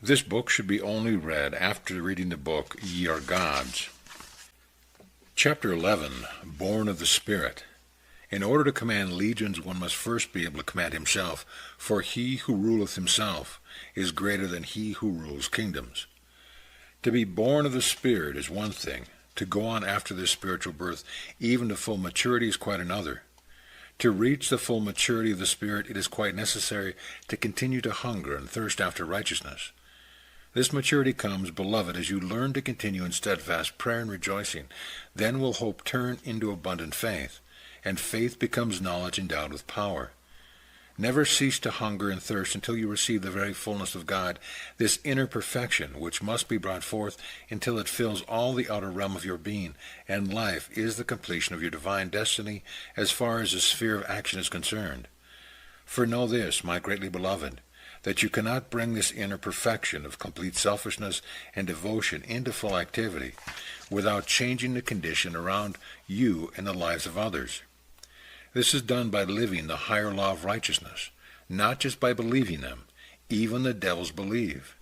This book should be only read after reading the book Ye Are Gods. Chapter 11, Born of the Spirit. In order to command legions, one must first be able to command himself, for he who ruleth himself is greater than he who rules kingdoms. To be born of the Spirit is one thing. To go on after this spiritual birth, even to full maturity, is quite another. To reach the full maturity of the Spirit, it is quite necessary to continue to hunger and thirst after righteousness. This maturity comes, beloved, as you learn to continue in steadfast prayer and rejoicing. Then will hope turn into abundant faith, and faith becomes knowledge endowed with power. Never cease to hunger and thirst until you receive the very fullness of God, this inner perfection which must be brought forth until it fills all the outer realm of your being, and life is the completion of your divine destiny as far as the sphere of action is concerned. For know this, my greatly beloved, that you cannot bring this inner perfection of complete selfishness and devotion into full activity without changing the condition around you and the lives of others. This is done by living the higher law of righteousness, not just by believing them. Even the devils believe.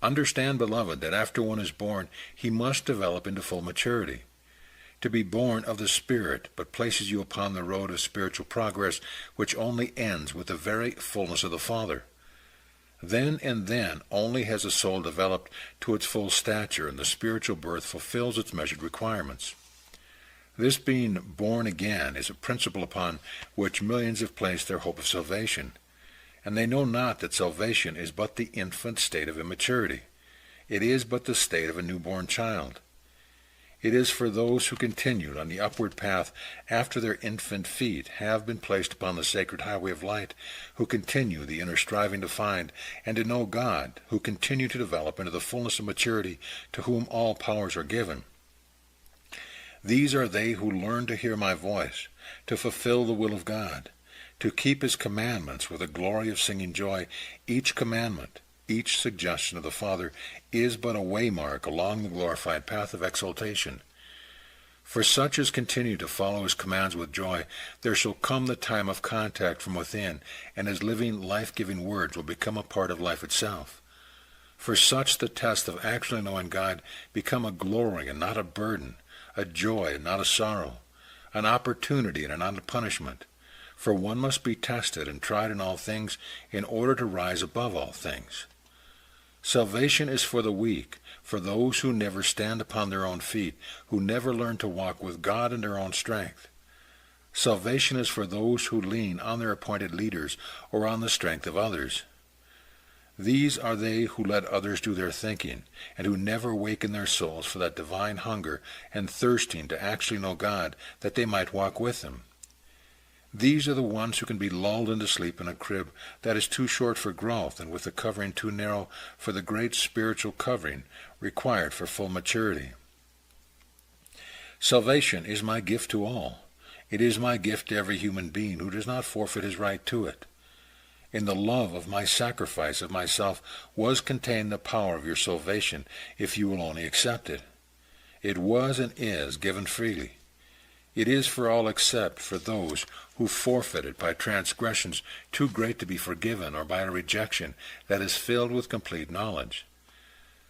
Understand, beloved, that after one is born, he must develop into full maturity. To be born of the Spirit but places you upon the road of spiritual progress, which only ends with the very fullness of the Father. Then and then only has the soul developed to its full stature, and the spiritual birth fulfills its measured requirements. This being born again is a principle upon which millions have placed their hope of salvation, and they know not that salvation is but the infant state of immaturity. It is but the state of a newborn child. It is for those who continued on the upward path after their infant feet have been placed upon the sacred highway of light, who continue the inner striving to find and to know God, who continue to develop into the fullness of maturity, to whom all powers are given. These are they who learn to hear my voice, to fulfill the will of God, to keep his commandments with a glory of singing joy. Each commandment, each suggestion of the Father is but a waymark along the glorified path of exaltation. For such as continue to follow his commands with joy, there shall come the time of contact from within, and his living, life-giving words will become a part of life itself. For such the test of actually knowing God become a glory and not a burden, a joy and not a sorrow, an opportunity and not a punishment. For one must be tested and tried in all things in order to rise above all things. Salvation is for the weak, for those who never stand upon their own feet, who never learn to walk with God in their own strength. Salvation is for those who lean on their appointed leaders or on the strength of others. These are they who let others do their thinking, and who never waken their souls for that divine hunger and thirsting to actually know God, that they might walk with him. These are the ones who can be lulled into sleep in a crib that is too short for growth, and with the covering too narrow for the great spiritual covering required for full maturity. Salvation is my gift to all. It is my gift to every human being who does not forfeit his right to it. In the love of my sacrifice of myself was contained the power of your salvation, if you will only accept it. It was and is given freely. It is for all except for those who forfeit it by transgressions too great to be forgiven, or by a rejection that is filled with complete knowledge.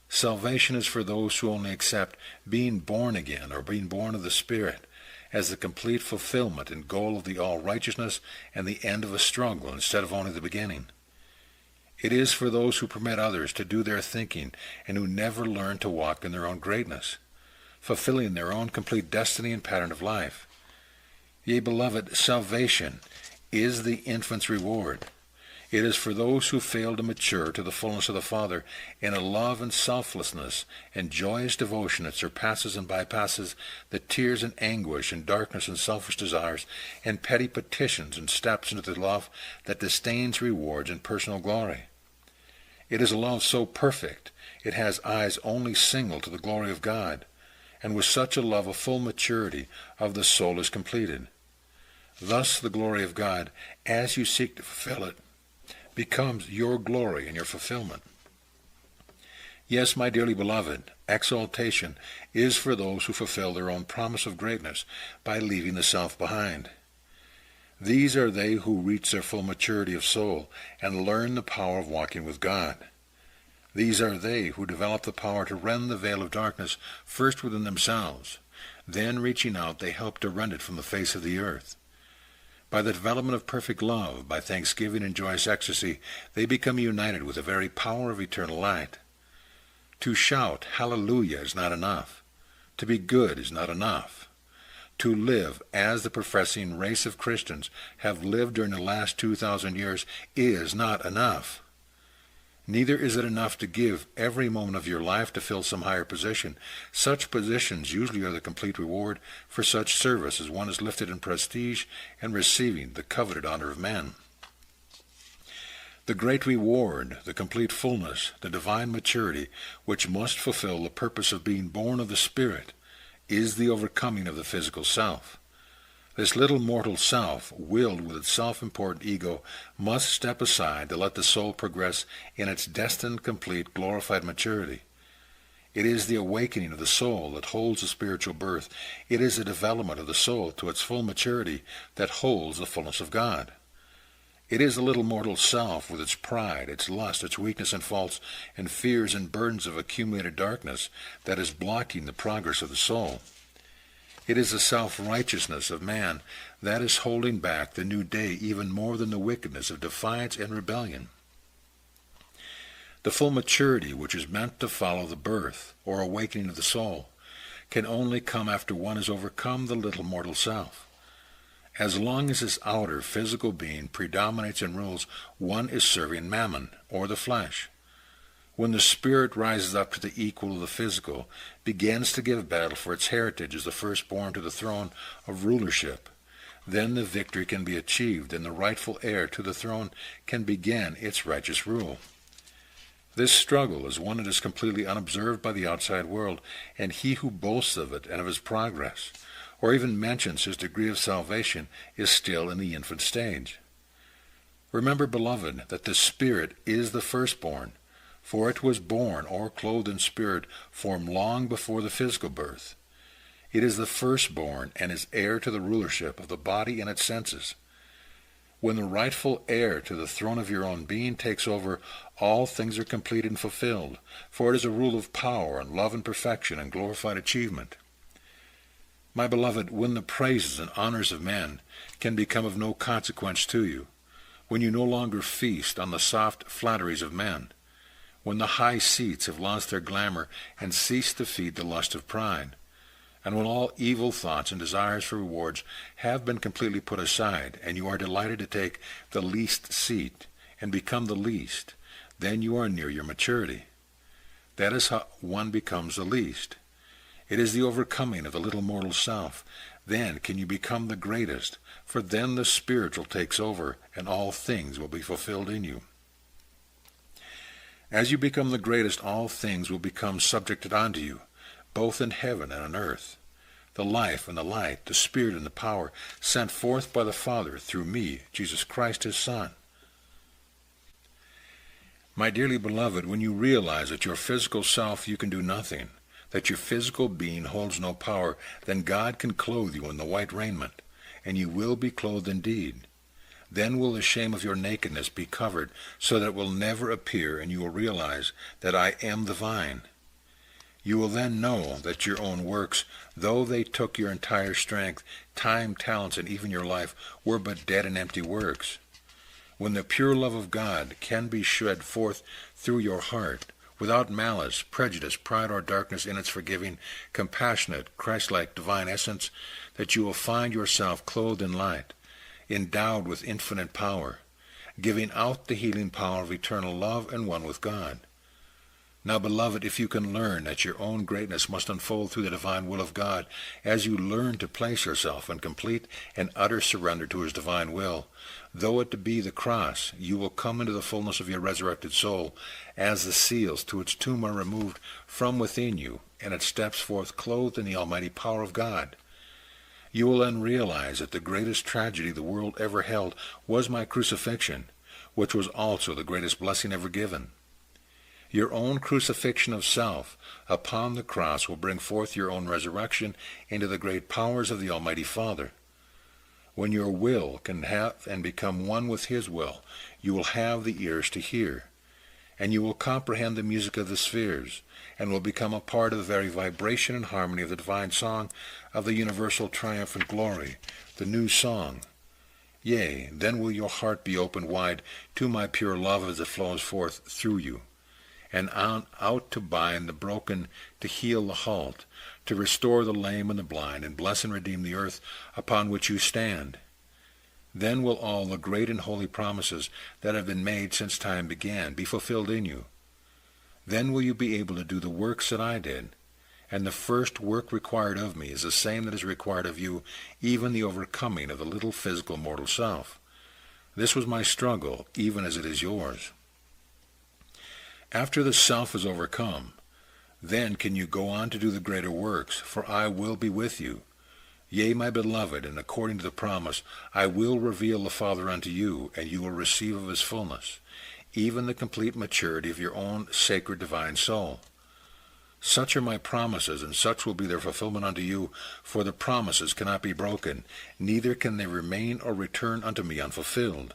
Salvation is for those who only accept being born again, or being born of the Spirit, as the complete fulfillment and goal of the all-righteousness and the end of a struggle instead of only the beginning. It is for those who permit others to do their thinking and who never learn to walk in their own greatness, fulfilling their own complete destiny and pattern of life. Yea, beloved, salvation is the infant's reward. It is for those who fail to mature to the fullness of the Father in a love and selflessness and joyous devotion that surpasses and bypasses the tears and anguish and darkness and selfish desires and petty petitions, and steps into the love that disdains rewards and personal glory. It is a love so perfect it has eyes only single to the glory of God, and with such a love a full maturity of the soul is completed. Thus the glory of God, as you seek to fulfill it, becomes your glory and your fulfillment. Yes, my dearly beloved, exaltation is for those who fulfill their own promise of greatness by leaving the self behind. These are they who reach their full maturity of soul and learn the power of walking with God. These are they who develop the power to rend the veil of darkness first within themselves. Then, reaching out, they help to rend it from the face of the earth. By the development of perfect love, by thanksgiving and joyous ecstasy, they become united with the very power of eternal light. To shout hallelujah is not enough. To be good is not enough. To live as the professing race of Christians have lived during the last 2,000 years is not enough. Neither is it enough to give every moment of your life to fill some higher position. Such positions usually are the complete reward for such service as one is lifted in prestige and receiving the coveted honor of men. The great reward, the complete fullness, the divine maturity, which must fulfill the purpose of being born of the Spirit, is the overcoming of the physical self. This little mortal self, willed with its self-important ego, must step aside to let the soul progress in its destined, complete, glorified maturity. It is the awakening of the soul that holds the spiritual birth. It is the development of the soul to its full maturity that holds the fullness of God. It is the little mortal self with its pride, its lust, its weakness and faults, and fears and burdens of accumulated darkness that is blocking the progress of the soul. It is the self-righteousness of man that is holding back the new day even more than the wickedness of defiance and rebellion. The full maturity which is meant to follow the birth or awakening of the soul can only come after one has overcome the little mortal self. As long as this outer physical being predominates and rules, one is serving mammon, or the flesh. When the spirit rises up to the equal of the physical, begins to give battle for its heritage as the firstborn to the throne of rulership, then the victory can be achieved and the rightful heir to the throne can begin its righteous rule. This struggle is one that is completely unobserved by the outside world, and he who boasts of it and of his progress, or even mentions his degree of salvation, is still in the infant stage. Remember, beloved, that the spirit is the firstborn, for it was born or clothed in spirit, formed long before the physical birth. It is the firstborn and is heir to the rulership of the body and its senses. When the rightful heir to the throne of your own being takes over, all things are complete and fulfilled, for it is a rule of power and love and perfection and glorified achievement. My beloved, when the praises and honors of men can become of no consequence to you, when you no longer feast on the soft flatteries of men, when the high seats have lost their glamour and ceased to feed the lust of pride, and when all evil thoughts and desires for rewards have been completely put aside, and you are delighted to take the least seat and become the least, then you are near your maturity. That is how one becomes the least. It is the overcoming of the little mortal self. Then can you become the greatest, for then the spiritual takes over, and all things will be fulfilled in you. As you become the greatest, all things will become subjected unto you, both in heaven and on earth. The life and the light, the spirit and the power, sent forth by the Father through me, Jesus Christ his Son. My dearly beloved, when you realize that your physical self you can do nothing, that your physical being holds no power, then God can clothe you in the white raiment, and you will be clothed indeed. Then will the shame of your nakedness be covered, so that it will never appear, and you will realize that I am the vine. You will then know that your own works, though they took your entire strength, time, talents, and even your life, were but dead and empty works. When the pure love of God can be shed forth through your heart, without malice, prejudice, pride, or darkness in its forgiving, compassionate, Christ-like divine essence, that you will find yourself clothed in light, endowed with infinite power, giving out the healing power of eternal love and one with God. Now, beloved, if you can learn that your own greatness must unfold through the divine will of God, as you learn to place yourself in complete and utter surrender to his divine will, though it be the cross, you will come into the fullness of your resurrected soul, as the seals to its tomb are removed from within you, and it steps forth clothed in the almighty power of God. You will then realize that the greatest tragedy the world ever held was my crucifixion, which was also the greatest blessing ever given. Your own crucifixion of self upon the cross will bring forth your own resurrection into the great powers of the Almighty Father. When your will can have and become one with his will, you will have the ears to hear. and you will comprehend the music of the spheres, and will become a part of the very vibration and harmony of the divine song of the universal triumphant glory, the new song. Yea, then will your heart be opened wide to my pure love as it flows forth through you, and out to bind the broken, to heal the halt, to restore the lame and the blind, and bless and redeem the earth upon which you stand. Then will all the great and holy promises that have been made since time began be fulfilled in you. Then will you be able to do the works that I did, and the first work required of me is the same that is required of you, even the overcoming of the little physical mortal self. This was my struggle, even as it is yours. After the self is overcome, then can you go on to do the greater works, for I will be with you. Yea, my beloved, and according to the promise, I will reveal the Father unto you, and you will receive of his fullness, even the complete maturity of your own sacred divine soul. Such are my promises, and such will be their fulfillment unto you, for the promises cannot be broken, neither can they remain or return unto me unfulfilled.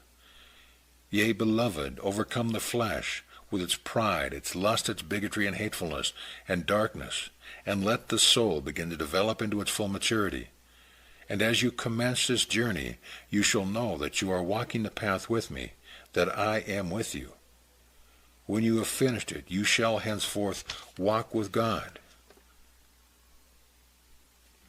Yea, beloved, overcome the flesh, with its pride, its lust, its bigotry and hatefulness, and darkness, and let the soul begin to develop into its full maturity. And as you commence this journey, you shall know that you are walking the path with me, that I am with you. When you have finished it, you shall henceforth walk with God.